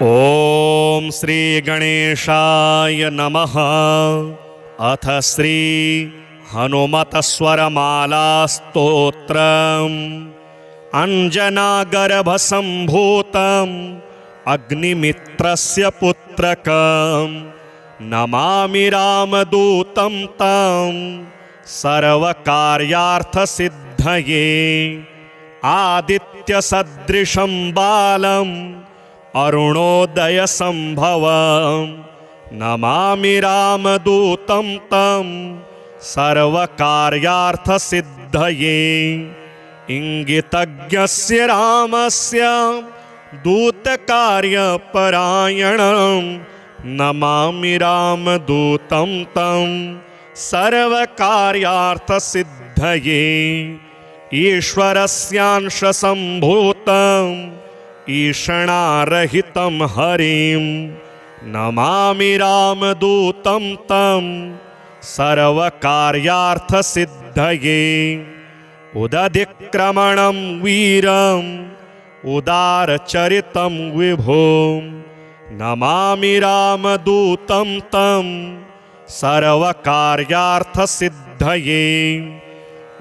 ओम श्री गणेशाय नमः। अथ श्री हनुमतस्वरमाला स्तोत्रम्। अंजनागर्भसम्भूतम् अग्निमित्रस्य पुत्रकम् नमामि रामदूतं तं सर्वकार्यार्थसिद्धये। आदित्यसदृशं बालम् अरुणोदयसम्भवम् नमामि रामदूतं तं सर्वकार्यार्थसिद्धये। इंगितज्ञस्य रामस्य दूतकार्यपरायणं नमामि रामदूतं तं सर्वकार्यार्थसिद्धये। ईश्वरस्यांशसम्भूतम् ईषणारहितं हरिं नमामि रामदूतं तं सर्वकार्यार्थसिद्धये। उदधिक्रमणं वीरम् उदारचरितं विभुं नमामि रामदूतं तं सर्वकार्यार्थसिद्धये।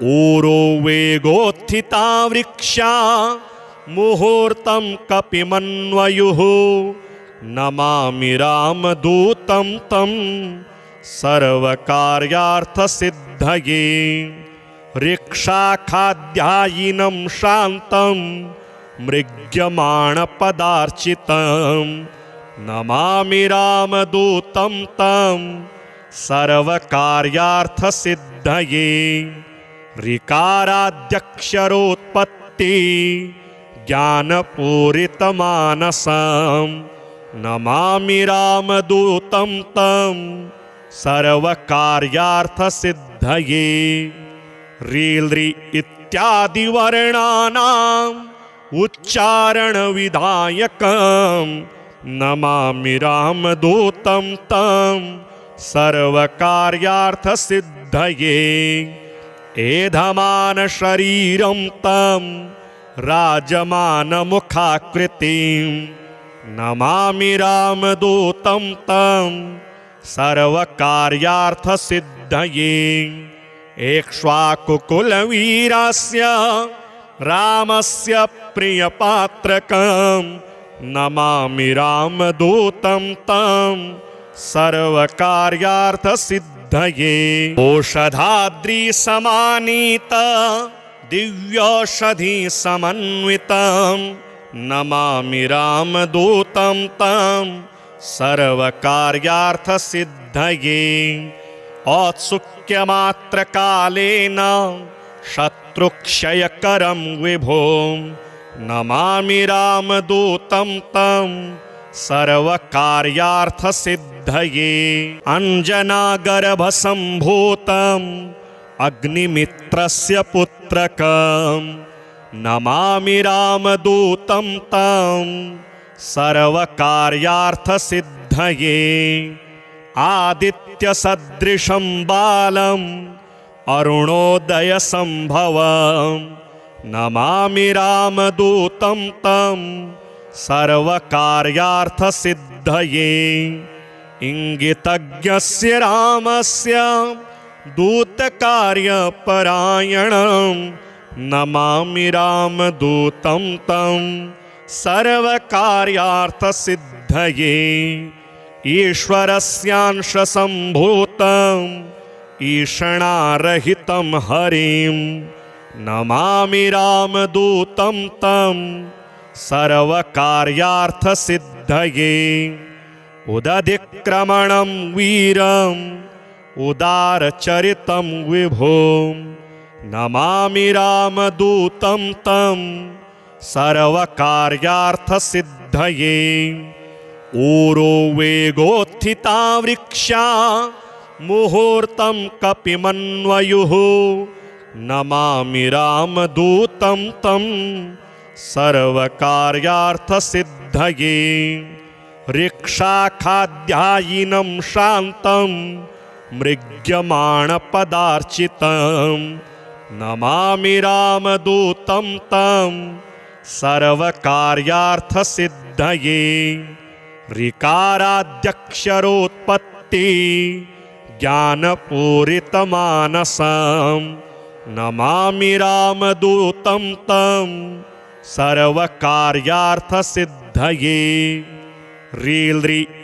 ऊरो वेगोत्थिता वृक्षा मुहूर्तं कपिमन्वयुः नमामि रामदूतं तं सर्वकार्यार्थसिद्धये। ऋक्षाखाध्यायिनं शान्तं मृग्यमाणपदार्चितं नमामि रामदूतं तं सर्वकार्यार्थसिद्धये। ऋकाराद्यक्षरोत्पत्ति ज्ञानपूरितमानसं नमामि रामदूतं तं सर्वकार्यार्थसिद्धये। ऋ इत्यादि वर्णानाम् उच्चारणविधायकं नमामि रामदूतं तं सर्वकार्यार्थसिद्धये। एधमान शरीरं तं राजमानमुखाकृतिं नमामि रामदूतं तं सर्वकार्यार्थसिद्धये। एक्ष्वाकुकुलवीरस्य रामस्य प्रियपात्रकं नमामि रामदूतं तं सर्वकार्यार्थसिद्धये। ओषधाद्रिसमानीत दिव्यौषधिसमन्वितं नमामि रामदूतं तं सर्वकार्यार्थसिद्धये। औत्सुक्यमात्रकालेन शत्रुक्षयकरं विभुं नमामि रामदूतं तं सर्वकार्यार्थसिद्धये। अंजनागर्भसम्भूतम् अग्निमित्रस्य पुत्रकं नमामि रामदूतं तं सर्वकार्यार्थसिद्धये। आदित्यसदृशं बालम् अरुणोदयसम्भवं नमामि रामदूतं तं सर्वकार्यार्थसिद्धये। इंगितज्ञस्य रामस्य दूतकार्यपरायणं नमामि रामदूतं तं सर्वकार्यार्थसिद्धये। ईश्वरस्यांशसम्भूतम् ईषणारहितं हरिं नमामि रामदूतं तं सर्वकार्यार्थसिद्धये। उदधिक्रमणं वीरम् उदारचरितं विभुं नमामि रामदूतं तं सर्वकार्यार्थसिद्धये। ऊरो वेगोत्थिता वृक्षा मुहूर्तं कपिमन्वयुः नमामि रामदूतं तं सर्वकार्यार्थसिद्धये। ऋक्षाखाध्यायिनं शान्तं मृग्यमाणपदार्चितं नमामि रामदूतं तं सर्वकार्यार्थसिद्धये। ऋकाराद्यक्षरोत्पत्ति ज्ञानपूरितमानसं नमामि रामदूतं तं सर्वकार्यार्थसिद्धये। ऋ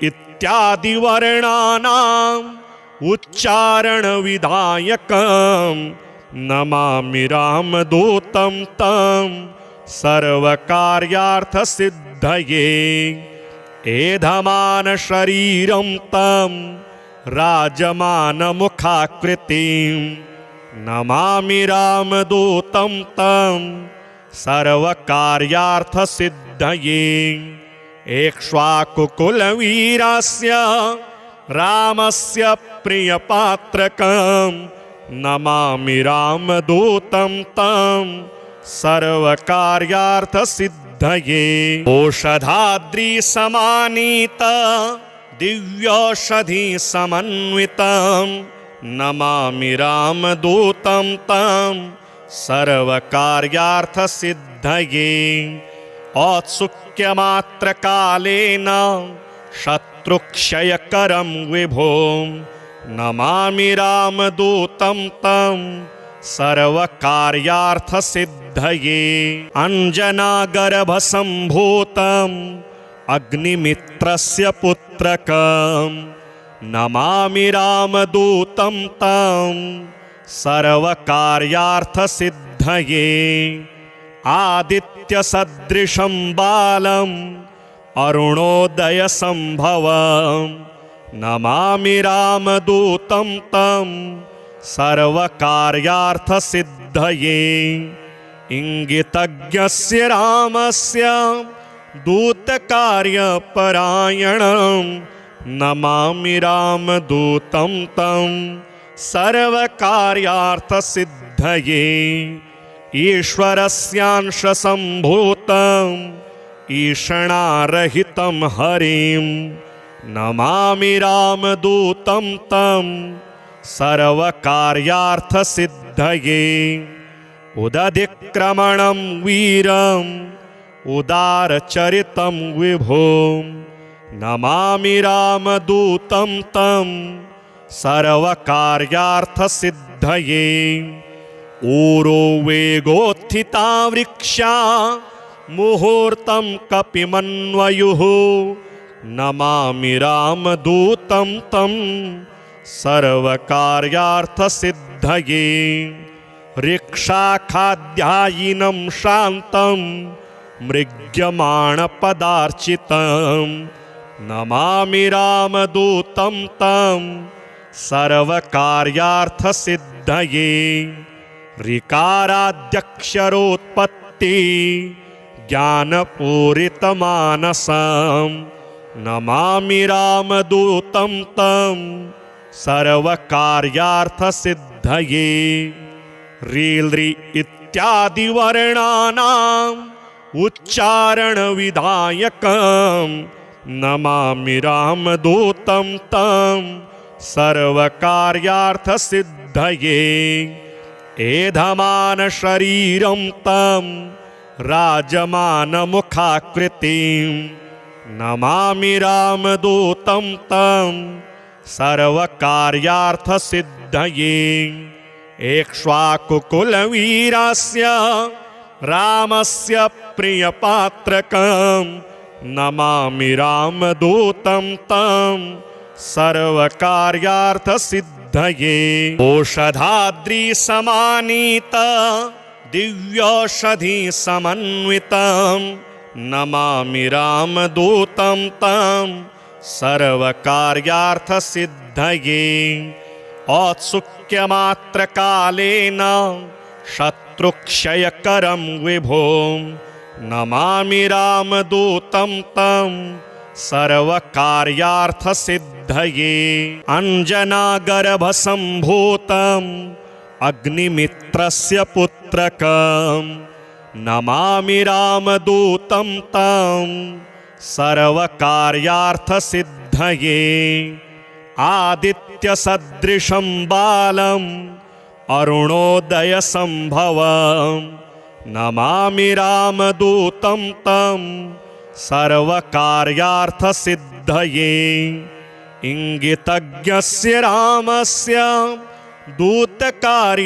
इत्यादि वर्णानाम् उच्चारणविधायकं नमामि रामदूतं तं सर्वकार्यार्थसिद्धये। एधमान शरीरं तं राजमानमुखाकृतिं नमामि रामदूतं तं सर्वकार्यार्थसिद्धये। एक्ष्वाकुकुलवीरस्य रामस्य प्रियपात्रकं नमामि रामदूतं तं सर्वकार्यार्थसिद्धये। ओषधाद्रिसमानीत दिव्यौषधिसमन्वितं नमामि रामदूतं तं सर्वकार्यार्थसिद्धये। औत्सुक्यमात्रकालेन शत्रुक्षयकरं विभों नमामि रामदूतं तं सर्वकार्यार्थसिद्धये। अञ्जनागर्भसम्भूतं अग्निमित्रस्य पुत्रकं नमामि रामदूतं तं सर्वकार्यार्थसिद्धये। आदित्यसदृशं बालम् अरुणोदयसम्भवं नमामि रामदूतं तं सर्वकार्यार्थसिद्धये। इङ्गितज्ञस्य रामस्य दूतकार्यपरायणं नमामि रामदूतं तं सर्वकार्यार्थसिद्धये। ईश्वरस्यांशसम्भूतं ईषणारहितं हरिं नमामि रामदूतं तं सर्वकार्यार्थसिद्धये। उदधिक्रमणं वीरम् उदारचरितं विभों नमामि रामदूतं तं सर्वकार्यार्थसिद्धये। ऊरो वेगोत्थिता वृक्षा मुहूर्तं कपिमन्वयुः नमामि रामदूतं तं सर्वकार्यार्थसिद्धये। ऋक्षाखाध्यायिनं शान्तं मृग्यमाणपदार्चितं नमामि रामदूतं तं सर्वकार्यार्थसिद्धये। ऋकाराद्यक्षरोत्पत्ति ज्ञानपूरितमानसं नमामि रामदूतं तं सर्वकार्यार्थसिद्धये। ऋ इत्यादि वर्णानाम् उच्चारणविधायकं नमामि रामदूतं तं सर्वकार्यार्थसिद्धये। एधमान शरीरं तं राजमानमुखाकृतिं नमामि रामदूतं तं सर्वकार्यार्थसिद्धये। एक्ष्वाकुकुलवीरस्य रामस्य प्रियपात्रकं नमामि रामदूतं तं सर्वकार्यार्थसिद्धये। ओषधाद्रिसमानीत दिव्यौषधिसमन्वितं नमामि रामदूतं तं सर्वकार्यार्थसिद्धये। औत्सुक्यमात्रकालेन शत्रुक्षयकरं विभों नमामि रामदूतं तं सर्वकार्यार्थसिद्धये। अञ्जनागर्भसम्भूतं अग्निमित्रस्य पुत्रकं नमामि रामदूतं तं सर्वकार्यार्थसिद्धये। आदित्यसदृशं बालम् अरुणोदयसम्भवं नमामि रामदूतं तं सर्वकार्यार्थसिद्धये। सिद्धये इंगितज्ञस्य रामस्य दूतकार्यपरायणं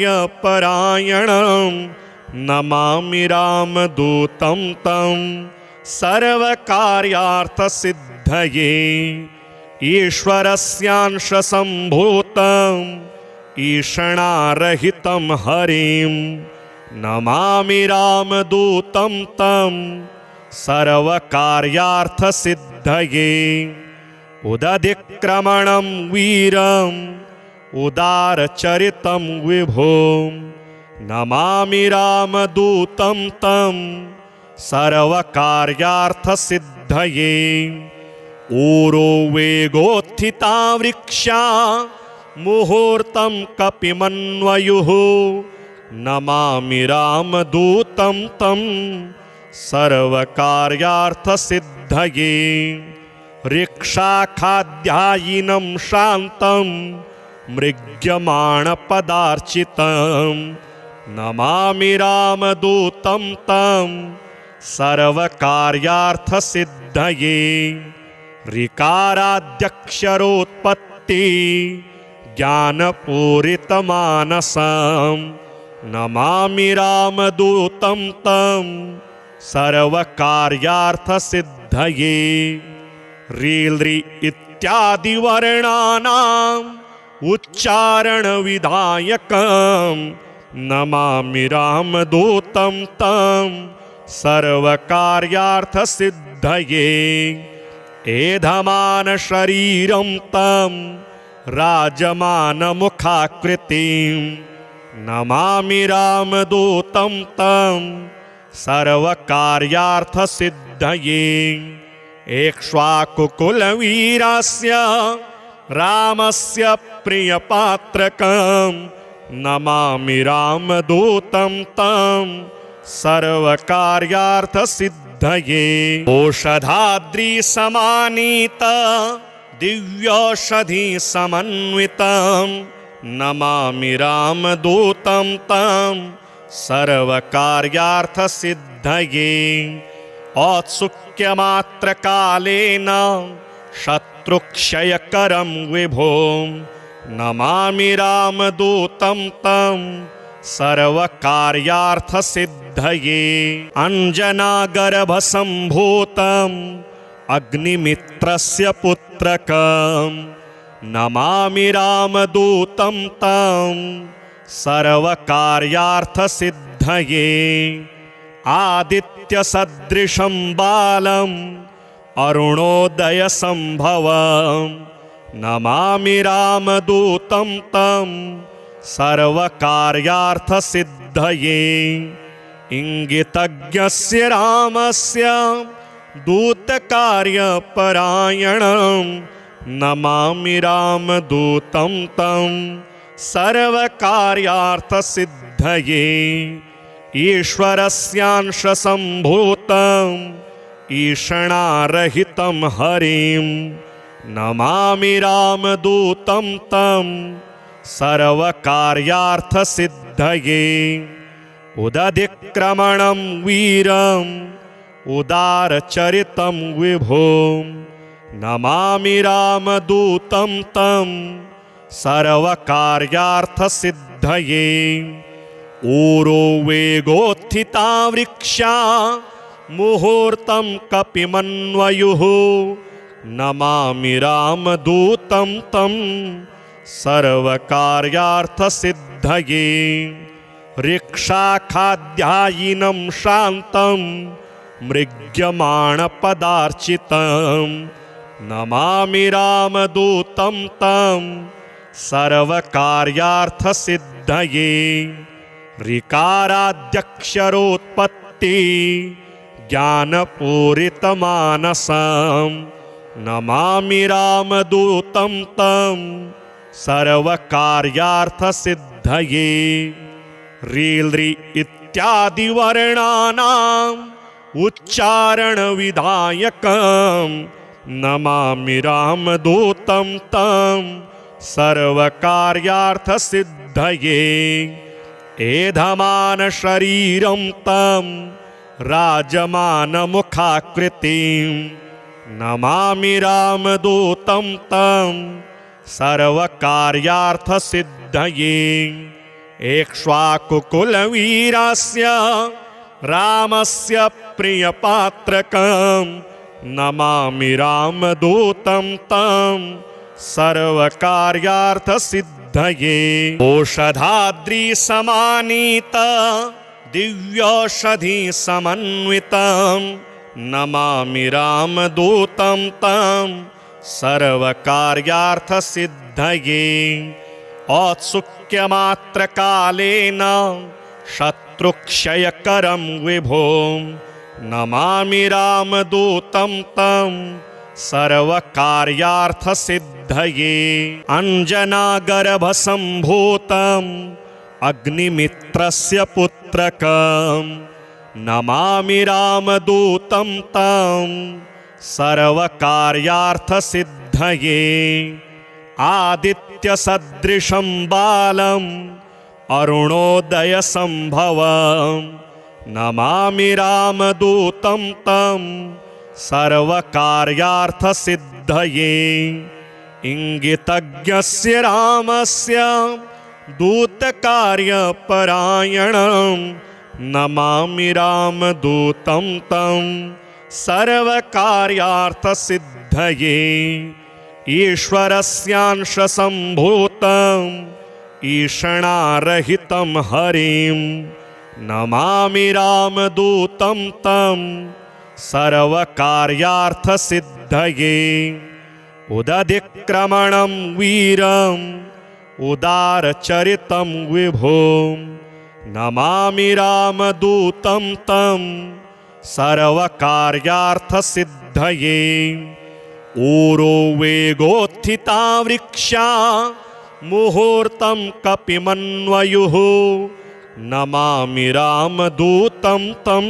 नमामि रामदूतं तं सर्वकार्यार्थसिद्धये ईश्वरस्यांशसम्भूतम् ईषणारहितं हरिं नमामि रामदूतं तं सर्वकार्यार्थसिद्धये उदधिक्रमणं वीरम् उदारचरितं विभों नमामि रामदूतं तं सर्वकार्यार्थसिद्धये ऊरो वेगोत्थिता वृक्षा मुहूर्तं कपिमन्वयुः नमामि रामदूतं तं सर्वकार्यार्थसिद्धये ऋक्षाखाद्यायिनं शान्तं मृग्यमाणपदार्चितं नमामि रामदूतं तं सर्वकार्यार्थसिद्धये ऋकाराद्यक्षरोत्पत्ति ज्ञानपूरितमानसं नमामि रामदूतं तं सर्वकार्यार्थसिद्धये रीलृ इत्यादिवर्णानाम् उच्चारणविधायकं नमामि रामदूतं तं सर्वकार्यार्थसिद्धये एधमानशरीरं तं राजमानमुखाकृतिं नमामि रामदूतं तं सर्वकार्यार्थसिद्धये एक्ष्वाकुकुलवीरस्य रामस्य प्रियपात्रकं नमामि रामदूतं तं सर्वकार्यार्थसिद्धये ओषधाद्रिसमानीत दिव्यौषधिसमन्वितं नमामि रामदूतं तं सर्वकार्यार्थसिद्धये औत्सुक्यमात्रकालेन शत्रुक्षयकरं विभों नमामि रामदूतं तं सर्वकार्यार्थसिद्धये अञ्जनागर्भसम्भूतम् अग्निमित्रस्य पुत्रकं नमामि रामदूतं तं सर्वकार्यार्थसिद्धये आदित्यसदृशं बालम् अरुणोदयसम्भवं नमामि रामदूतं तं सर्वकार्यार्थसिद्धये इंगितज्ञस्य रामस्य दूतकार्यपरायणं नमामि रामदूतं तं सर्वकार्यार्थसिद्धये ईश्वरस्यांशसम्भूतम् ईषणारहितं हरिं नमामि रामदूतं तं सर्वकार्यार्थसिद्धये उदधिक्रमणं वीरम् उदारचरितं विभों नमामि रामदूतं तं सर्वकार्यार्थसिद्धये ऊरो वेगोत्थिता वृक्षा मुहूर्तं कपिमन्वयुः नमामि रामदूतं तं सर्वकार्यार्थसिद्धये ऋक्षाखाद्यायिनं शान्तं मृग्यमाणपदार्चितं नमामि रामदूतं तं सर्वकार्यार्थसिद्धये ऋकाराद्यक्षरोत्पत्ति ज्ञानपूरितमानसं नमामि रामदूतं तं सर्वकार्यार्थसिद्धये रीलृ इत्यादिवर्णानाम् उच्चारणविधायकं नमामि रामदूतं तं सर्वकार्यार्थसिद्धये एधमानशरीरं तं राजमानमुखाकृतिं नमामि रामदूतं तं सर्वकार्यार्थसिद्धये एक्ष्वाकुकुलवीरस्य रामस्य प्रियपात्रकं नमामि रामदूतं तं सर्वकार्यार्थसिद्धये ओषधाद्रिसमानीत दिव्यौषधिसमन्वितं नमामि रामदूतं तं सर्वकार्यार्थसिद्धये औत्सुक्यमात्रकालेन शत्रुक्षयकरं विभों नमामि रामदूतं तं सर्वकार्यार्थसिद्धये अञ्जनागर्भसम्भूतम् अग्निमित्रस्य पुत्रकं नमामि रामदूतं तं सर्वकार्यार्थसिद्धये आदित्यसदृशं बालम् अरुणोदयसम्भवं नमामि रामदूतं तं सर्वकार्यार्थसिद्धये इंगितज्ञस्य रामस्य दूतकार्यपरायणं नमामि रामदूतं तं सर्वकार्यार्थसिद्धये ईश्वरस्यांशसम्भूतम् ईषणारहितं हरिं नमामि रामदूतं तं सर्वकार्यार्थसिद्धये उदधिक्रमणं वीरम् उदारचरितं विभों नमामि रामदूतं तं सर्वकार्यार्थसिद्धये ऊरो वेगोत्थिता वृक्षा मुहूर्तं कपिमन्वयुः नमामि रामदूतं तं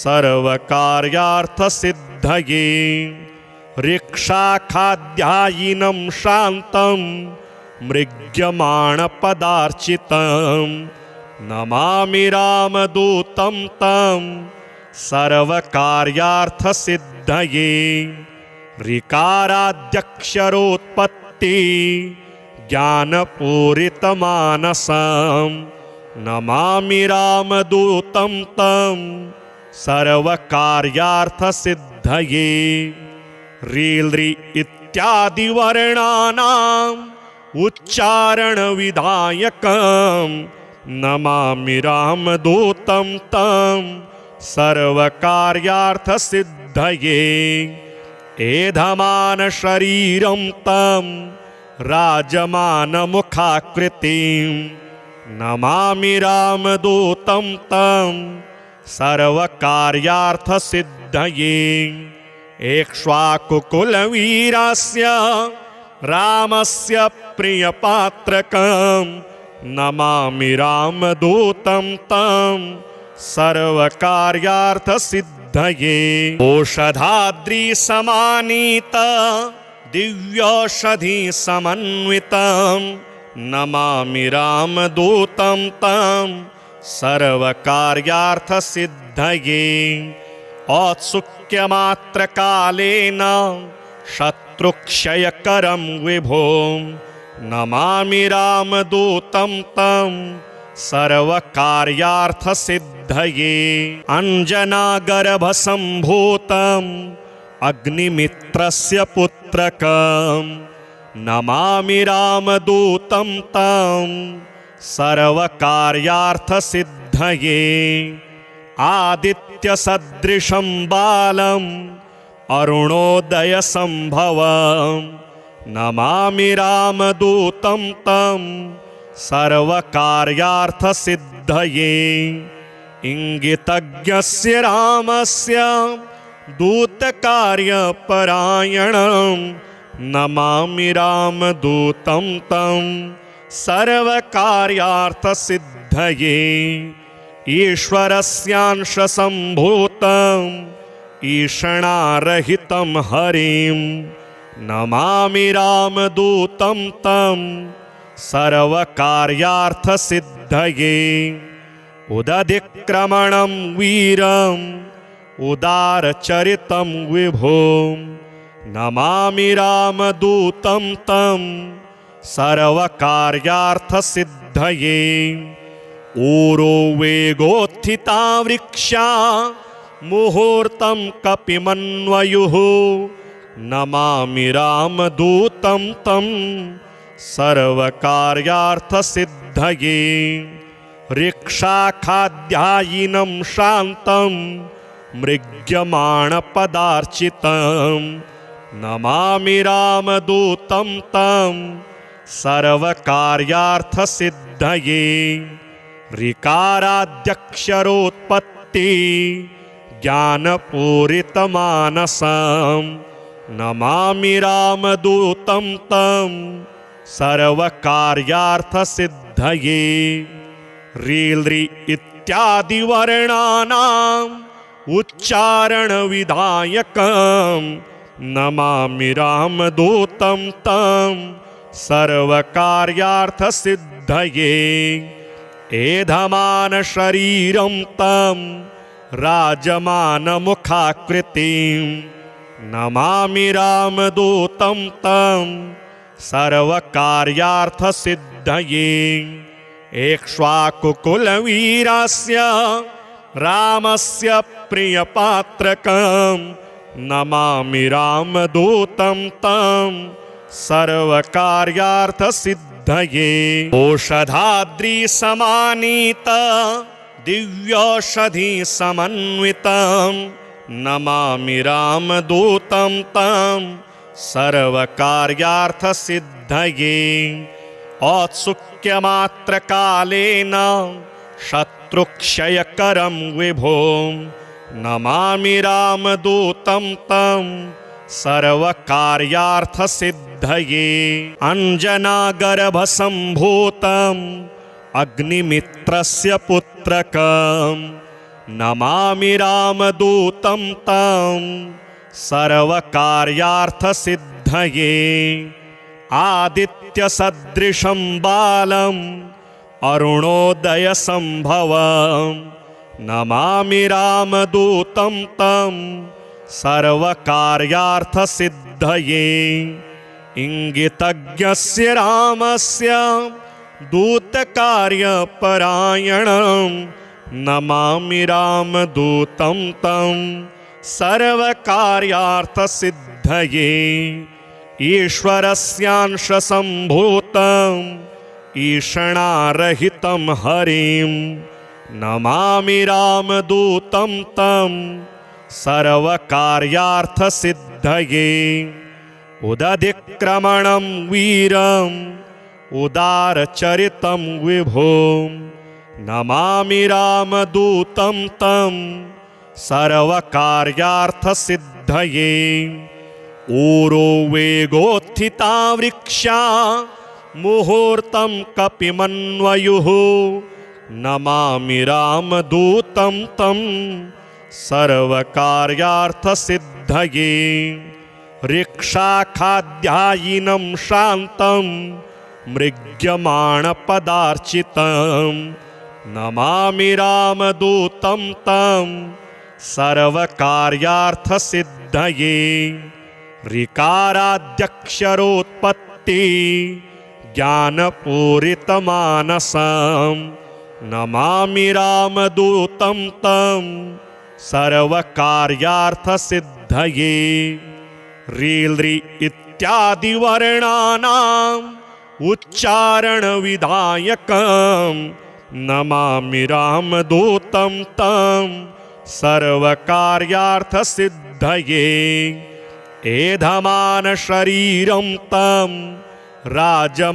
सर्वकार्यार्थसिद्धये ऋक्षाखाद्यायिनं शान्तं मृग्यमाणपदार्चितं नमामि रामदूतं तं सर्वकार्यार्थसिद्धये ऋकाराद्यक्षरोत्पत्ति ज्ञानपूरितमानसं नमामि रामदूतं तं सर्वकार्यार्थसिद्धये रील्रि इत्यादिवर्णानाम् उच्चारणविधायकं नमामि रामदूतं तं सर्वकार्यार्थसिद्धये एधमानशरीरं तं राजमानमुखाकृतिं नमामि रामदूतं तं सर्वकार्यार्थसिद्धये एक्ष्वाकुकुलवीरस्य रामस्य प्रियपात्रकं नमामि रामदूतं तं सर्वकार्यार्थसिद्धये ओषधाद्रिसमानीत दिव्यौषधिसमन्वितं नमामि रामदूतं तं सर्वकार्यार्थसिद्धये औत्सुक्यमात्रकालेन शत्रुक्षयकरं विभों नमामि रामदूतं तं सर्वकार्यार्थसिद्धये अञ्जनागर्भसम्भूतम् अग्निमित्रस्य पुत्रकं नमामि रामदूतं तं सर्वकार्यार्थसिद्धये आदित्यसदृशं बालम् अरुणोदयसम्भवं नमामि रामदूतं तं सर्वकार्यार्थसिद्धये इंगितज्ञस्य रामस्य दूतकार्यपरायणं नमामि रामदूतं तं सर्वकार्यार्थसिद्धये ईश्वरस्यांशसम्भूतम् ईषणारहितं हरिं नमामि रामदूतं तं सर्वकार्यार्थसिद्धये उदधिक्रमणं वीरम् उदारचरितं विभो नमामि रामदूतं तं सर्वकार्यार्थसिद्धये ऊरो वेगोत्थिता वृक्षा मुहूर्तं कपिमन्वयुः नमामि रामदूतं तं सर्वकार्यार्थसिद्धये ऋक्षाखाद्यायिनं शान्तं मृग्यमाणपदार्चितं नमामि रामदूतं तं सर्वकार्यार्थसिद्धये ऋकाराद्यक्षरोत्पत्ति ज्ञानपूरितमानसं नमामि रामदूतं तं सर्वकार्यार्थसिद्धये रीलृ इत्यादिवर्णानाम् उच्चारणविधायकं नमामि रामदूतं तं सर्वकार्यार्थसिद्धये एधमानशरीरं तं राजमानमुखाकृतिं नमामि रामदूतं तं सर्वकार्यार्थसिद्धये एक्ष्वाकुकुलवीरस्य रामस्य प्रियपात्रकं नमामि रामदूतं तं सर्वकार्यार्थसिद्धये ओषधाद्रिसमानीत दिव्यौषधिसमन्वितं नमामि रामदूतं तं सर्वकार्यार्थसिद्धये औत्सुक्यमात्रकालेन शत्रुक्षयकरं विभो नमामि रामदूतं तं सर्वकार्यार्थसिद्धये अञ्जनागर्भसम्भूतं अग्निमित्रस्य पुत्रकं नमामि रामदूतं तं सर्वकार्यार्थसिद्धये आदित्यसदृशं बालम् अरुणोदयसम्भवं नमामि रामदूतं तं सर्वकार्यार्थसिद्धये इङ्गितज्ञस्य रामस्य दूतकार्यपरायणं नमामि रामदूतं तं सर्वकार्यार्थसिद्धये ईश्वरस्यांशसम्भूतम् ईषणारहितं हरिं नमामि रामदूतं तं सर्वकार्यार्थसिद्धये उदधिक्रमणं वीरम् उदारचरितं विभो नमामि रामदूतं तं सर्वकार्यार्थसिद्धये ऊरो वेगोत्थिता वृक्षा मुहूर्तं कपिमन्वयुः नमामि रामदूतं तं सर्वकार्यार्थसिद्धये ऋक्षाखाद्यायिनं शान्तं मृग्यमाणपदार्चितं नमामि रामदूतं तं सर्वकार्यार्थसिद्धये ऋकाराद्यक्षरोत्पत्ति ज्ञानपूरितमानसं नमामि रामदूतं तं सर्वकार्यार्थसिद्धये रीलृ इत्यादिवर्णानाम् उच्चारणविधायकं नमामि रामदूतं तं सर्वकार्यार्थसिद्धये एधमानशरीरं तं राजमानमुखाकृतिं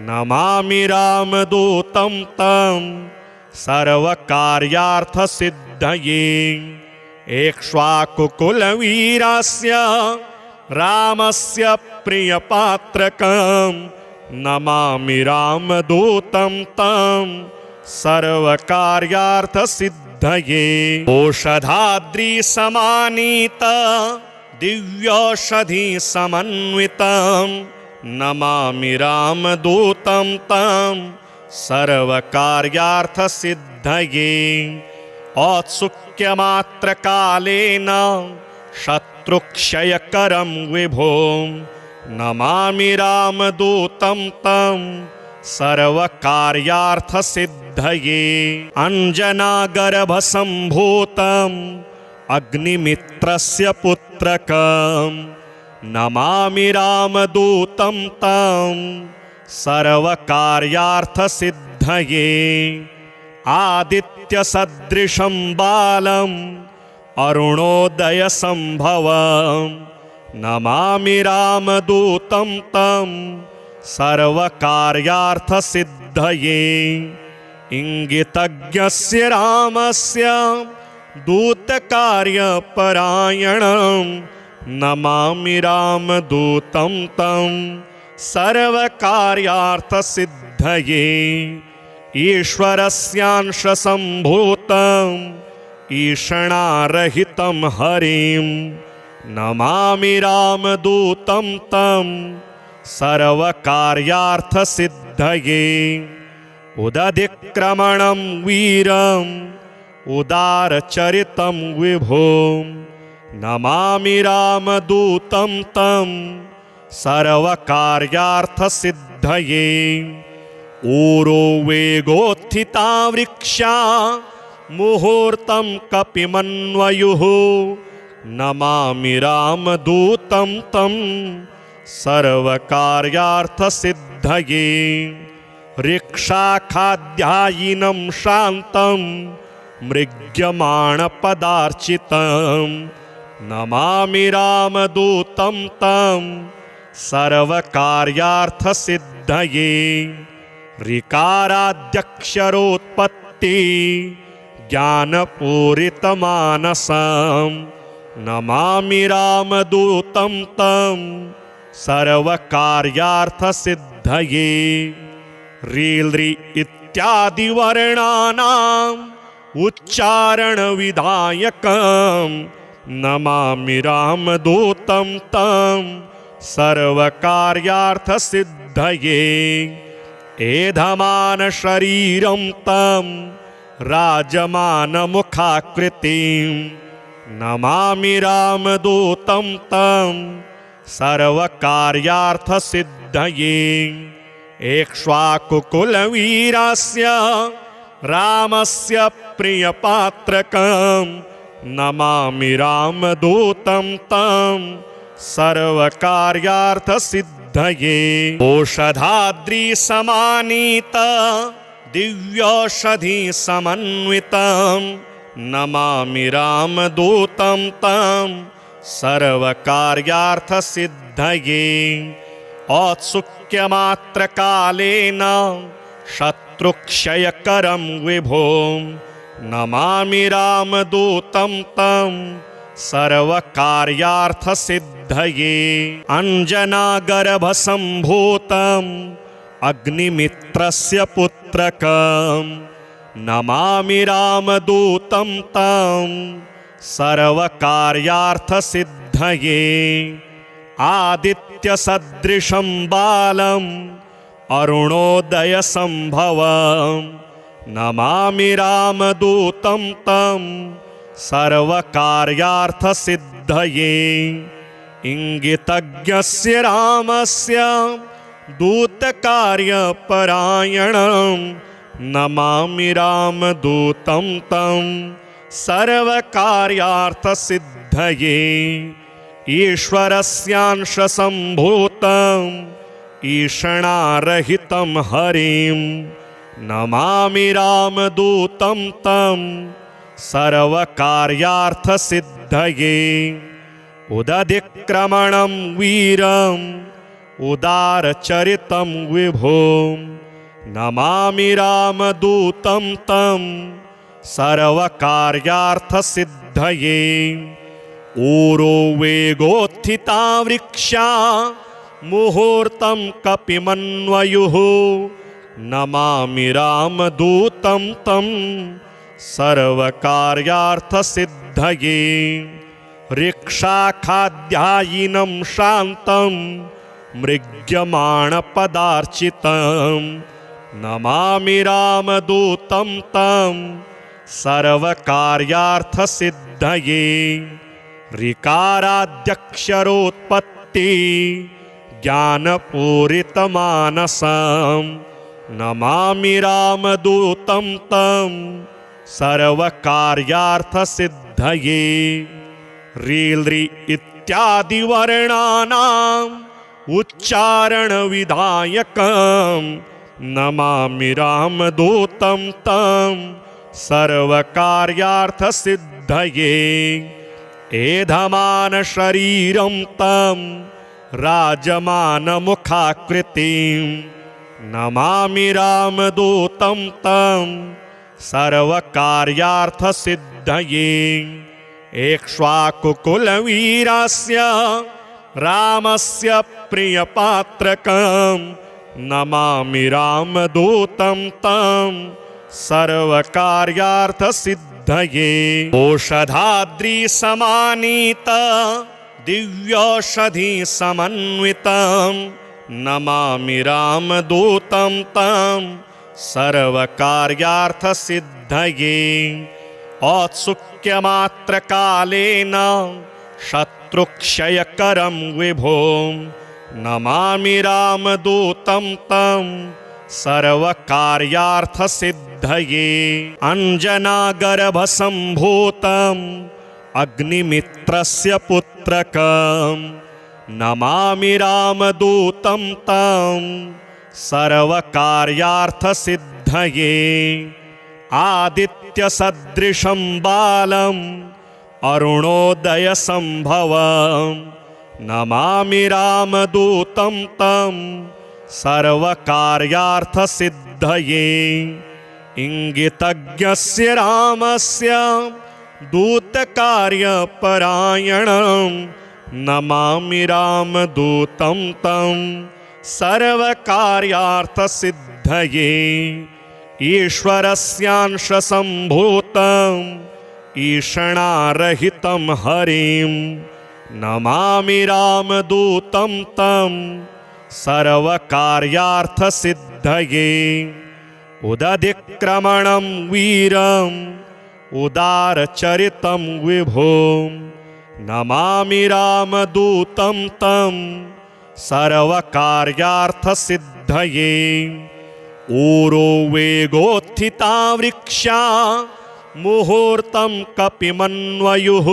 नमामि रामदूतं तं सर्वकार्यार्थसिद्धये एक्ष्वाकुकुलवीरस्य रामस्य प्रियपात्रकं नमामि रामदूतं तं सर्वकार्यार्थसिद्धये ओषधाद्रिसमानीत दिव्यौषधिसमन्वितं नमामि रामदूतं तं सर्वकार्यार्थसिद्धये औत्सुक्यमात्रकालेन शत्रुक्षयकरं विभों नमामि रामदूतं तं सर्वकार्यार्थसिद्धये अञ्जनागर्भसम्भूतम् अग्निमित्रस्य पुत्रकं नमामि रामदूतं तं सर्वकार्यार्थसिद्धये आदित्यसदृशं बालम् अरुणोदयसम्भवं नमामि रामदूतं तं सर्वकार्यार्थसिद्धये इंगितज्ञस्य रामस्य दूतकार्यपरायणं नमामि रामदूतं तं सर्वकार्यार्थसिद्धये ईश्वरस्यांशसम्भूतम् ईषणारहितं हरिं नमामि रामदूतं तं सर्वकार्यार्थसिद्धये उदधिक्रमणं वीरम् उदारचरितं विभों नमामि रामदूतं तं सर्वकार्यार्थसिद्धये ऊरो वेगोत्थिता वृक्षा मुहूर्तं कपिमन्वयुः नमामि रामदूतं तं सर्वकार्यार्थसिद्धये ऋक्षाखाध्यायिनं शान्तं मृग्यमाणपदार्चितं नमामि रामदूतं तं सर्वकार्यार्थसिद्धये ऋकाराद्यक्षरोत्पत्ति ज्ञानपूरितमानसं नमामि रामदूतं तं सर्वकार्यार्थसिद्धये रीलृ इत्यादिवर्णानाम् उच्चारणविधायकं नमामि रामदूतं तं सर्वकार्यार्थसिद्धये एधमानशरीरं तं राजमानमुखाकृतिं नमामि रामदूतं तं सर्वकार्यार्थसिद्धये एक्ष्वाकुकुलवीरस्य रामस्य प्रियपात्रकं नमामि रामदूतं तं सर्वकार्यार्थसिद्धये ओषधाद्रिसमानीत दिव्यौषधिसमन्वितं नमामि रामदूतं तं सर्वकार्यार्थसिद्धये औत्सुक्यमात्रकालेन शत्रुक्षयकरं विभों नमामि रामदूतं तं सर्वकार्यार्थसिद्धये अञ्जनागर्भसम्भूतम् अग्निमित्रस्य पुत्रकं नमामि रामदूतं तं सर्वकार्यार्थसिद्धये आदित्यसदृशं बालम् अरुणोदयसम्भवं नमामि रामदूतं तं सर्वकार्यार्थसिद्धये इंगितज्ञस्य रामस्य दूतकार्यपरायणं नमामि रामदूतं तं सर्वकार्यार्थसिद्धये ईश्वरस्यांशसम्भूतम् ईषणारहितं हरिं नमामि रामदूतं तं सर्वकार्यार्थसिद्धये उदधिक्रमणं वीरम् उदारचरितं विभों नमामि रामदूतं तं सर्वकार्यार्थसिद्धये ऊरो वेगोत्थिता वृक्षा मुहूर्तं कपिमन्वयुः नमामि रामदूतं तं सर्वकार्यार्थसिद्धये ऋक्षाखाध्यायिनं शान्तं मृग्यमाणपदार्चितं नमामि रामदूतं तं सर्वकार्यार्थसिद्धये ऋकाराद्यक्षरोत्पत्ति ज्ञानपूरितमानसं नमामि रामदूतं तं सर्वकार्यार्थसिद्धये रीलृ इत्यादिवर्णानाम् उच्चारणविधायकं नमामि रामदूतं तं सर्वकार्यार्थसिद्धये एधमानशरीरं तं राजमानमुखाकृतिं नमामि रामदूतं तं सर्वकार्यार्थसिद्धये एक्ष्वाकुकुलवीरस्य रामस्य प्रियपात्रकं नमामि रामदूतं तं सर्वकार्यार्थसिद्धये ओषधाद्रिसमानीत दिव्यौषधिसमन्वितं नमामि रामदूतं तं सर्वकार्यार्थसिद्धये औत्सुक्यमात्रकालेन शत्रुक्षयकरं विभों नमामि रामदूतं तं सर्वकार्यार्थसिद्धये अञ्जनागर्भसम्भूतम् अग्निमित्रस्य पुत्रकं नमामि रामदूतं तं सर्वकार्यार्थसिद्धये आदित्यसदृशं बालम् अरुणोदयसम्भवं नमामि रामदूतं तं सर्वकार्यार्थसिद्धये इङ्गितज्ञस्य रामस्य दूतकार्यपरायणं नमामि रामदूतं तं सर्वकार्यार्थसिद्धये ईश्वरस्यांशसम्भूतम् ईषणारहितं हरिं नमामि रामदूतं तं सर्वकार्यार्थसिद्धये उदधिक्रमणं वीरम् उदारचरितं विभों नमामि रामदूतं तं सर्वकार्यार्थसिद्धये ऊरो वेगोत्थिता वृक्षा मुहूर्तं कपिमन्वयुः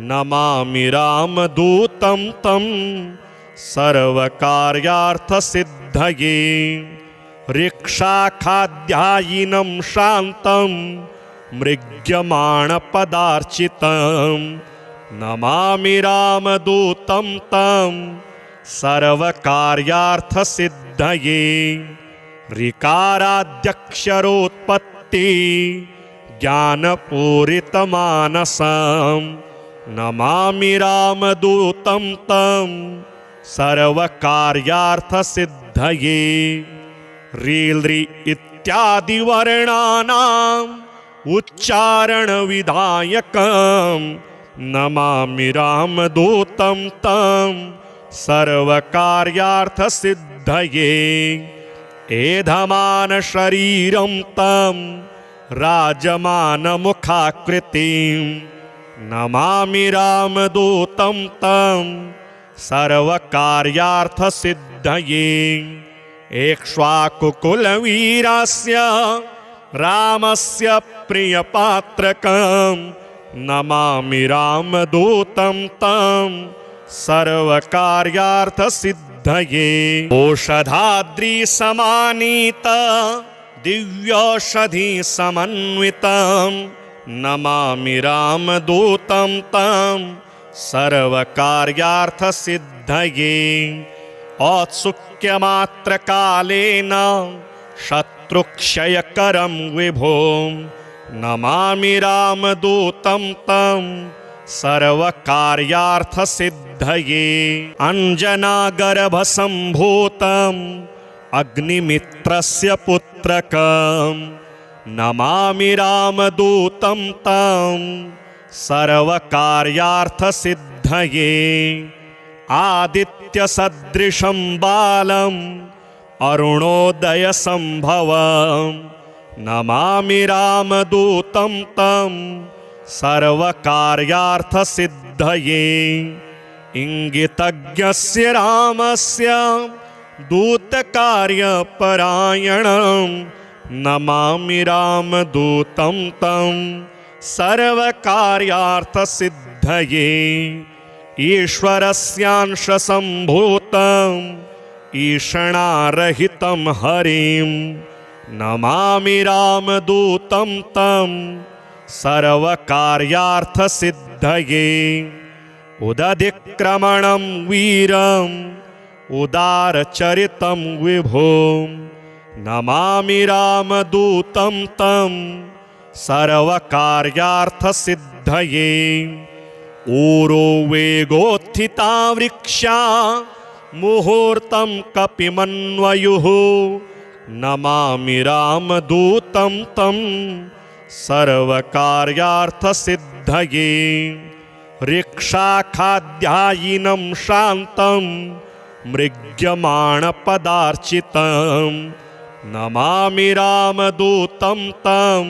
नमामि रामदूतं तं सर्वकार्यार्थसिद्धये ऋक्षाखाद्यायिनं शान्तं मृग्यमाणपदार्चितं नमामि रामदूतं तं सर्वकार्यार्थसिद्धये ऋकाराद्यक्षरोत्पत्ति ज्ञानपूरितमानसं नमामि रामदूतं तं सर्वकार्यार्थसिद्धये रीलृ इत्यादिवर्णानाम् उच्चारणविधायकं नमामि रामदूतं तं सर्वकार्यार्थसिद्धये एधमानशरीरं तं राजमानमुखाकृतिं नमामि रामदूतं तं सर्वकार्यार्थसिद्धये एक्ष्वाकुकुलवीरस्य रामस्य प्रियपात्रकं नमामि रामदूतं तं सर्वकार्यार्थसिद्धये ओषधाद्रिसमानीत दिव्यौषधिसमन्वितं नमामि रामदूतं तं सर्वकार्यार्थसिद्धये औत्सुक्यमात्रकालेन शत्रुक्षयकरं विभों नमामि रामदूतं तं सर्वकार्यार्थसिद्धये अञ्जनागर्भसम्भूतम् अग्निमित्रस्य पुत्रकं नमामि रामदूतं तं सर्वकार्यार्थसिद्धये आदित्यसदृशं बालम् अरुणोदयसम्भवं नमामि रामदूतं तं सर्वकार्यार्थसिद्धये इंगितज्ञस्य रामस्य दूतकार्यपरायणं नमामि रामदूतं तं सर्वकार्यार्थसिद्धये ईश्वरस्यांशसम्भूतं ईषणारहितं हरिं नमामि रामदूतं तं सर्वकार्यार्थसिद्धये उदधिक्रमणं वीरम् उदारचरितं विभों नमामि रामदूतं तं सर्वकार्यार्थसिद्धये ऊरो वेगोत्थिता वृक्षा मुहूर्तं कपिमन्वयुः नमामि रामदूतं तं सर्वकार्यार्थसिद्धये ऋक्षाखाध्यायिनं शान्तं मृग्यमाणपदार्चितं नमामि रामदूतं तं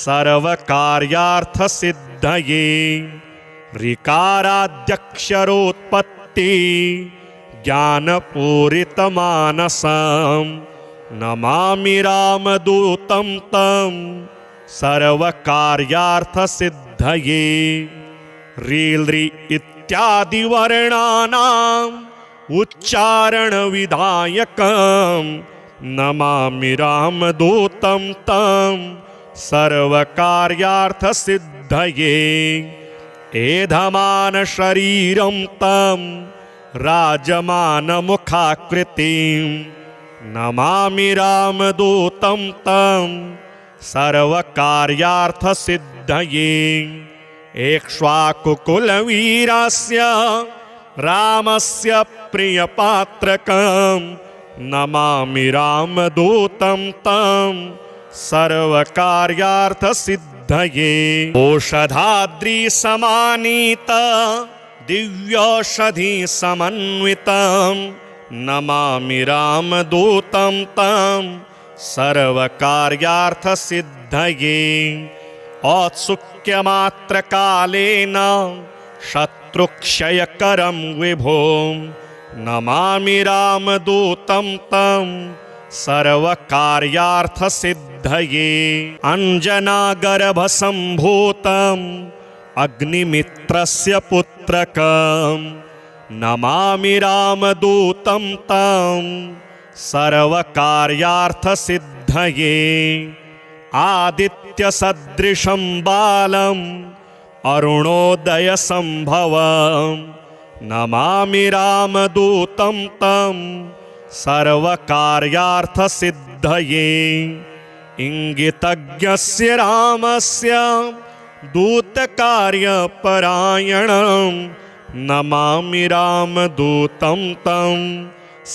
सर्वकार्यार्थसिद्धये ऋकाराद्यक्षरोत्पत्ति ज्ञानपूरितमानसं नमामि रामदूतं तं सर्वकार्यार्थसिद्धये रील्रि इत्यादि वर्णानाम् उच्चारणविधायकं नमामि रामदूतं तं सर्वकार्यार्थसिद्धये एधमानशरीरं तं राजमानमुखाकृतिं नमामि रामदूतं तं सर्वकार्यार्थसिद्धये एक्ष्वाकुकुलवीरस्य रामस्य प्रियपात्रकं नमामि रामदूतं तं सर्वकार्यार्थसिद्धये ओषधाद्रिसमानीत दिव्यौषधिसमन्वितं नमामि रामदूतं तं सर्वकार्यार्थसिद्धये औत्सुक्यमात्रकालेन शत्रुक्षयकरं विभों नमामि रामदूतं तं सर्वकार्यार्थसिद्धये अञ्जनागर्भसम्भूतम् अग्निमित्रस्य पुत्रकं नमामि रामदूतं तं सर्वकार्यार्थसिद्धये आदित्यसदृशं बालम् अरुणोदयसम्भवं नमामि रामदूतं तं सर्वकार्यार्थसिद्धये इंगितज्ञस्य रामस्य दूतकार्यपरायणं नमामि रामदूतं तं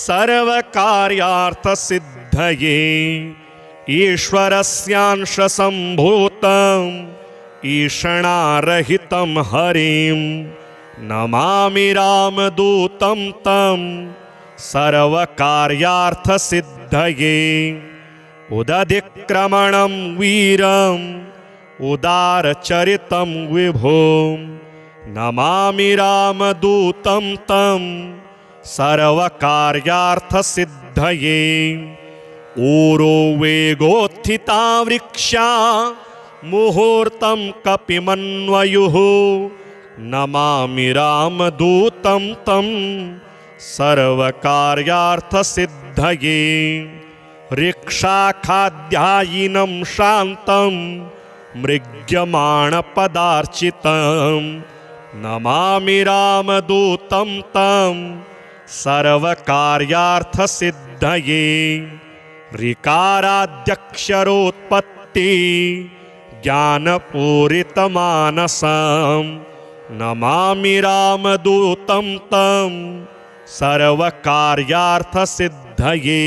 सर्वकार्यार्थसिद्धये ईश्वरस्यांशसम्भूतं ईषणारहितं हरिं नमामि रामदूतं तं सर्वकार्यार्थसिद्धये उदधिक्रमणं वीरम् उदारचरितं विभों नमामि रामदूतं तं सर्वकार्यार्थसिद्धये ऊरो वेगोत्थिता वृक्षा मुहूर्तं कपिमन्वयुः नमामि रामदूतं तं सर्वकार्यार्थसिद्धये ऋक्षाखाध्यायिनं शान्तं मृग्यमाणपदार्चितं नमामि रामदूतं तं सर्वकार्यार्थसिद्धये ऋकाराद्यक्षरोत्पत्ति ज्ञानपूरितमानसं नमामि रामदूतं तं सर्वकार्यार्थसिद्धये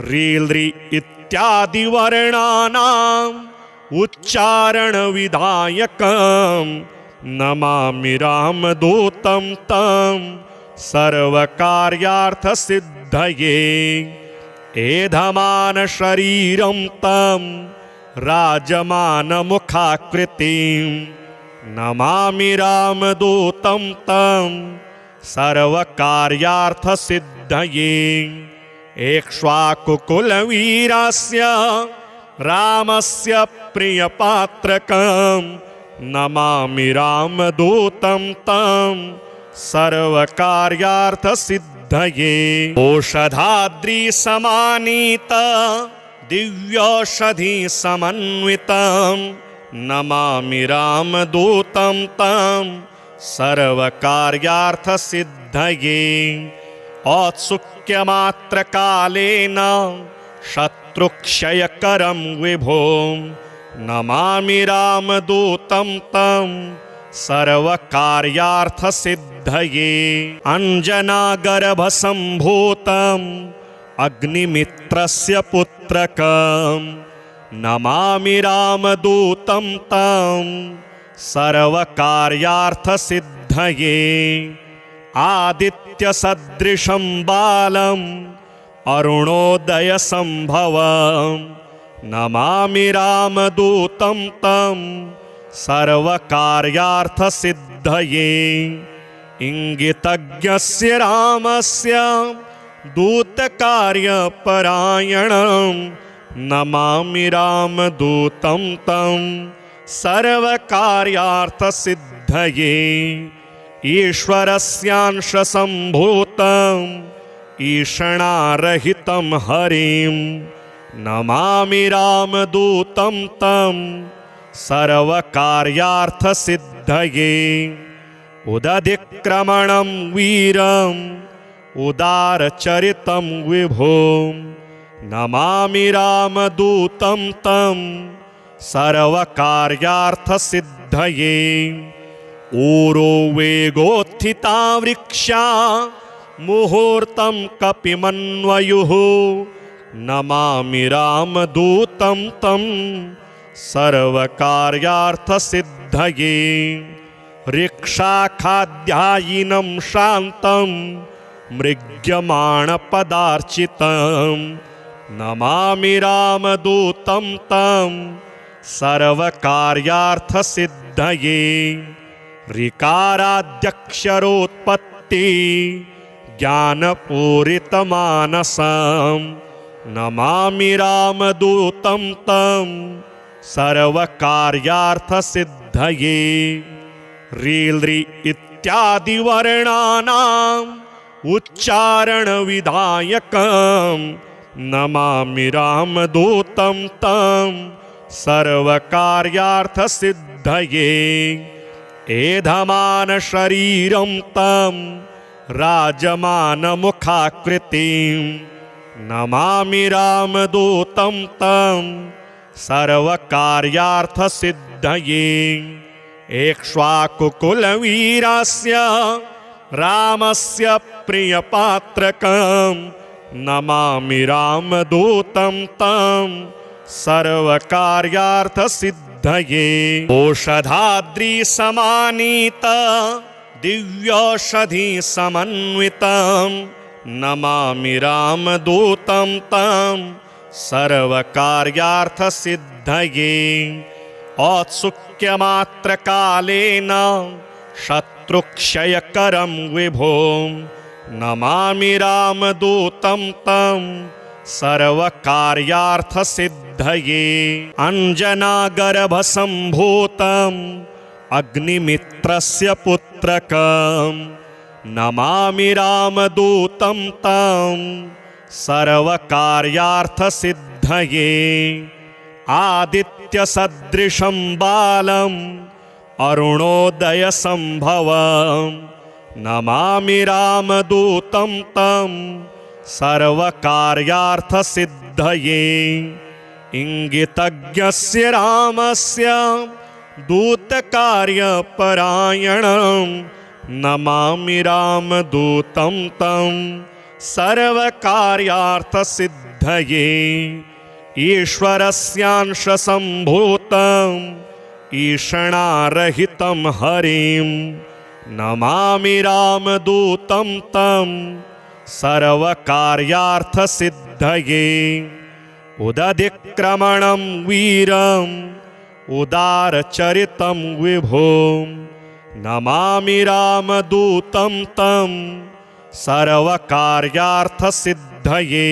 रील्रि इत्यादि वर्णानाम् उच्चारणविधायकं नमामि रामदूतं तं सर्वकार्यार्थसिद्धये एधमान शरीरं तं राजमानमुखाकृतिं नमामि रामदूतं तं सर्वकार्यार्थसिद्धये एक्ष्वाकुकुलवीरस्य रामस्य प्रियपात्रकं नमामि रामदूतं तं सर्वकार्यार्थसिद्धये ओषधाद्रिसमानीत दिव्यौषधिसमन्वितं नमामि रामदूतं तं सर्वकार्यार्थसिद्धये औत्सुक्यमात्रकालेन शत्रुक्षयकरं विभों नमामि रामदूतं तं सर्वकार्यार्थसिद्धये अञ्जनागर्भसम्भूतम् अग्निमित्रस्य पुत्रकं नमामि रामदूतं तं सर्वकार्यार्थसिद्धये आदित्यसदृशं बालम् अरुणोदयसम्भवं नमामि रामदूतं तं सर्वकार्यार्थसिद्धये इंगितज्ञस्य रामस्य दूतकार्यपरायणं नमामि रामदूतं तं सर्वकार्यार्थसिद्धये ईश्वरस्यांशसम्भूतम् ईषणारहितं हरिं नमामि रामदूतं तं सर्वकार्यार्थसिद्धये उदधिक्रमणं वीरम् उदारचरितं विभों नमामि रामदूतं तं सर्वकार्यार्थसिद्धये ऊरो वेगोत्थिता वृक्षा मुहूर्तं कपिमन्वयुः नमामि रामदूतं तं सर्वकार्यार्थसिद्धये ऋक्षाखाद्यायिनं शान्तं मृग्यमाणपदार्चितं नमामि रामदूतं तं सर्वकार्यार्थसिद्धये ऋकाराद्यक्षरोत्पत्ति ज्ञानपूरितमानसं नमामि रामदूतं तं सर्वकार्यार्थसिद्धये रीलृ इत्यादिवर्णानाम् उच्चारणविधायकं नमामि रामदूतं तं सर्वकार्यार्थसिद्धये एधमान शरीरं तं राजमानमुखाकृतिं नमामि रामदूतं तं सर्वकार्यार्थसिद्धये एक्ष्वाकुकुलवीरस्य रामस्य प्रियपात्रकं नमामि रामदूतं तं सर्वकार्यार्थसिद्धये ओषधाद्रिसमानीत दिव्यौषधिसमन्वितं नमामि रामदूतं तं सर्वकार्यार्थसिद्धये औत्सुक्यमात्रकालेन शत्रुक्षयकरं विभों नमामि रामदूतं तं सर्वकार्यार्थसिद्धये अञ्जनागर्भसम्भूतम् अग्निमित्रस्य पुत्रकं नमामि रामदूतं तं सर्वकार्यार्थसिद्धये आदित्यसदृशं बालम् अरुणोदयसम्भवं नमामि रामदूतं तं सर्वकार्यार्थसिद्धये इंगितज्ञस्य रामस्य दूतकार्यपरायणं नमामि रामदूतं तं सर्वकार्यार्थसिद्धये ईश्वरस्यांशसम्भूतम् ईषणारहितं हरिं नमामि रामदूतं तं सर्वकार्यार्थसिद्धये उदधिक्रमणं वीरम् उदारचरितं विभों नमामि रामदूतं तं सर्वकार्यार्थसिद्धये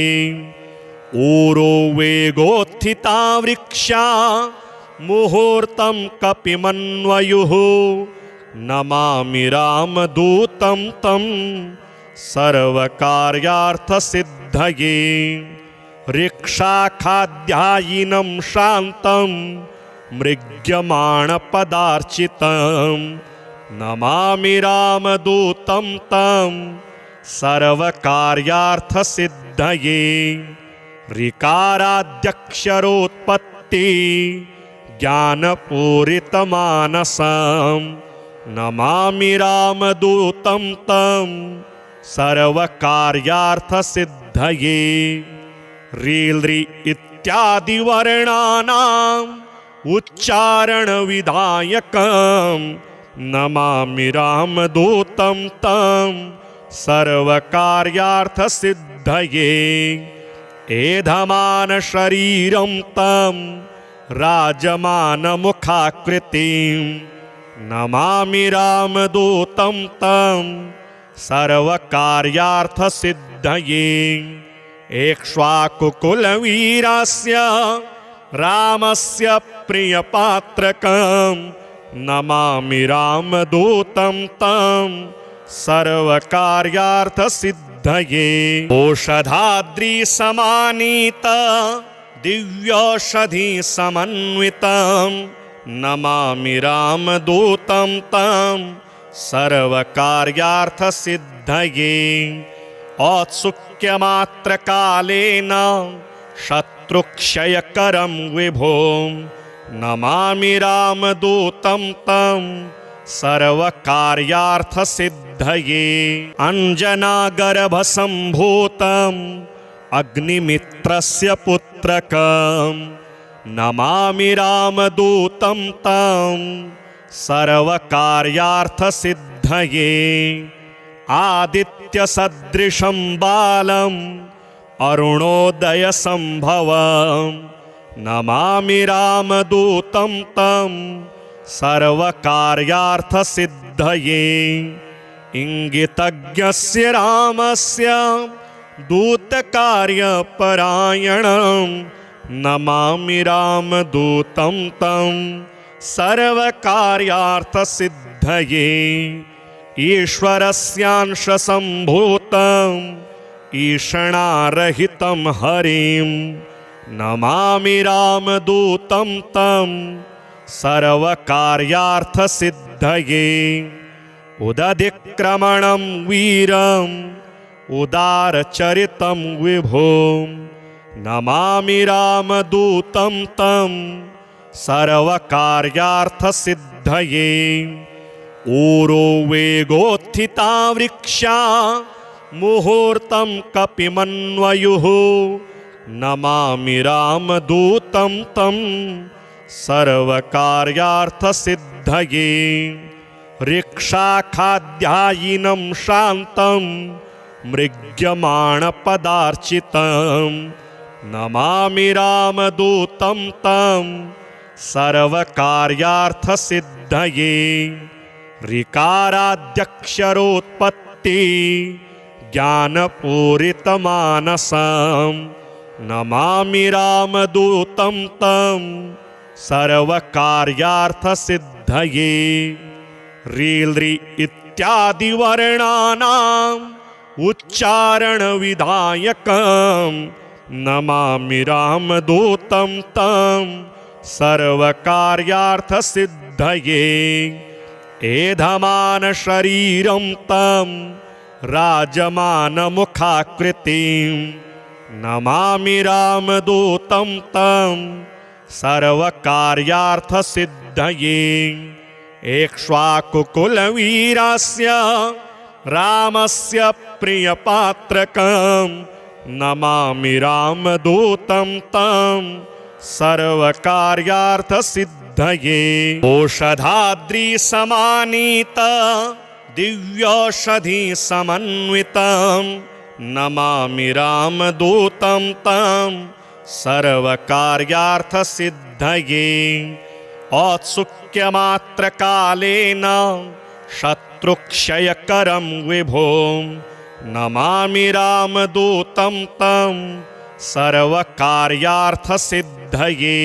ऊरो वेगोत्थिता वृक्षा मुहूर्तं कपिमन्वयुः नमामि रामदूतं तं सर्वकार्यार्थसिद्धये ऋक्षाखाध्यायिनं शान्तं मृग्यमाणपदार्चितं नमामि रामदूतं तं सर्वकार्यार्थसिद्धये ऋकाराद्यक्षरोत्पत्ति ज्ञानपूरितमानसं नमामि रामदूतं तं सर्वकार्यार्थसिद्धये रीलृ इत्यादिवर्णानाम् उच्चारणविधायकं नमामि रामदूतं तं सर्वकार्यार्थसिद्धये एधमानशरीरं तं राजमानमुखाकृतिं नमामि रामदूतं तं सर्वकार्यार्थसिद्धये एक्ष्वाकुकुलवीरस्य रामस्य प्रियपात्रकं नमामि रामदूतं तं सर्वकार्यार्थसिद्धये ओषधाद्रिसमानीत दिव्यौषधिसमन्वितं नमामि रामदूतं तं सर्वकार्यार्थसिद्धये औत्सुक्यमात्रकालेन शत्रुक्षयकरं विभों नमामि रामदूतं तं सर्वकार्यार्थसिद्धये अञ्जनागर्भसम्भूतं अग्निमित्रस्य पुत्रकं नमामि रामदूतं तं सर्वकार्यार्थसिद्धये आदित्यसदृशं बालम् अरुणोदयसम्भवं नमामि रामदूतं तं सर्वकार्यार्थसिद्धये इंगितज्ञस्य रामस्य दूतकार्यपरायणं नमामि रामदूतं तं सर्वकार्यार्थसिद्धये ईश्वरस्यांशसम्भूतम् ईषणारहितं हरिं नमामि रामदूतं तं सर्वकार्यार्थसिद्धये उदधिक्रमणं वीरम् उदारचरितं विभों नमामि रामदूतं तं सर्वकार्यार्थसिद्धये ऊरो वेगोत्थिता वृक्षा मुहूर्तं कपिमन्वयुः नमामि रामदूतं तं सर्वकार्यार्थसिद्धये ऋक्षाखाध्यायिनं शान्तं मृग्यमाणपदार्चितं नमामि रामदूतं तं सर्वकार्यार्थसिद्धये ऋकाराद्यक्षरोत्पत्ति ज्ञानपूरितमानसं नमामि रामदूतं तं सर्वकार्यार्थसिद्धये रीलृ इत्यादिवर्णानाम् उच्चारणविधायकं नमामि रामदूतं तं सर्वकार्यार्थसिद्धये एधमानशरीरं तं राजमानमुखाकृतिं नमामि रामदूतं तं सर्वकार्यार्थसिद्धये एक्ष्वाकुकुलवीरस्य रामस्य प्रियपात्रकं नमामि रामदूतं तं सर्वकार्यार्थसिद्धये ओषधाद्रिसमानीत दिव्यौषधिसमन्वितं नमामि रामदूतं तं सर्वकार्यार्थसिद्धये औत्सुक्यमात्रकालेन शत्रुक्षयकरं विभों नमामि रामदूतं तं सर्वकार्यार्थसिद्धये।